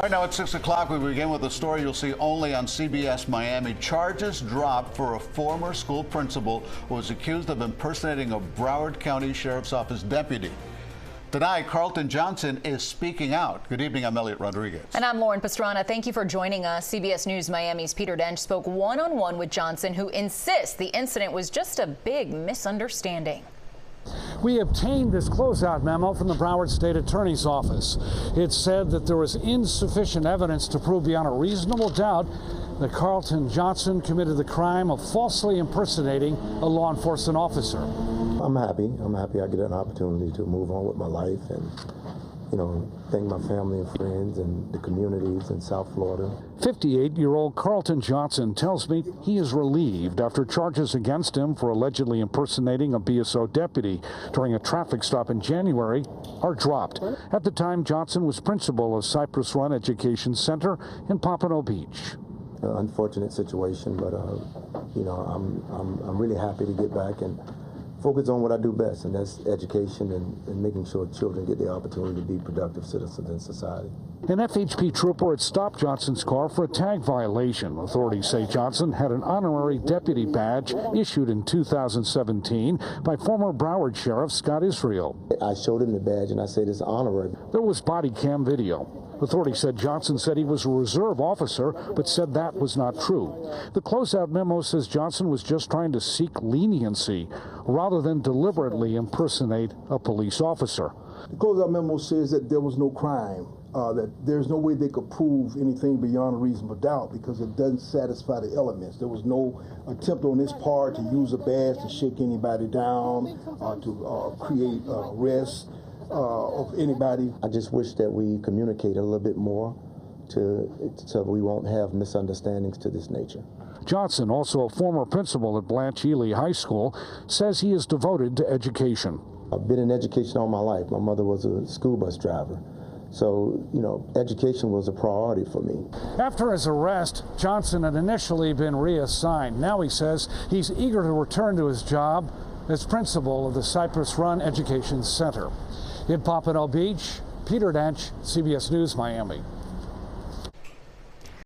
Right now at 6 o'clock, we begin with a story you'll see only on CBS Miami. Charges dropped for a former school principal who was accused of impersonating a Broward County Sheriff's Office deputy. Tonight, Karlton Johnson is speaking out. Good evening, I'm Elliot Rodriguez. And I'm Lauren Pastrana. Thank you for joining us. CBS News Miami's Peter Dench spoke one-on-one with Johnson, who insists the incident was just a big misunderstanding. We obtained this closeout memo from the Broward State Attorney's Office. It said that there was insufficient evidence to prove beyond a reasonable doubt that Karlton Johnson committed the crime of falsely impersonating a law enforcement officer. I'm happy. I get an opportunity to move on with my life and, thank my family and friends and the communities in South Florida. 58-year-old Karlton Johnson tells me he is relieved after charges against him for allegedly impersonating a BSO deputy during a traffic stop in January are dropped. At the time, Johnson was principal of Cypress Run Education Center in Pompano Beach. Unfortunate situation, but I'm really happy to get back and focus on what I do best, and that's education and making sure children get the opportunity to be productive citizens in society. An FHP trooper had stopped Johnson's car for a tag violation. Authorities say Johnson had an honorary deputy badge issued in 2017 by former Broward Sheriff Scott Israel. I showed him the badge and I said it's honorary. There was body cam video. Authorities said Johnson said he was a reserve officer, but said that was not true. The closeout memo says Johnson was just trying to seek leniency rather than deliberately impersonate a police officer. The closeout memo says that there was no crime, that there's no way they could prove anything beyond a reasonable doubt because it doesn't satisfy the elements. There was no attempt on his part to use a badge to shake anybody down, to create arrest of anybody. I just wish that we communicate a little bit more so we won't have misunderstandings to this nature. Johnson, also a former principal at Blanche Ely High School, says he is devoted to education. I've been in education all my life. My mother was a school bus driver. So, education was a priority for me. After his arrest, Johnson had initially been reassigned. Now he says he's eager to return to his job as principal of the Cypress Run Education Center. In Pompano Beach, Peter Dench, CBS News, Miami.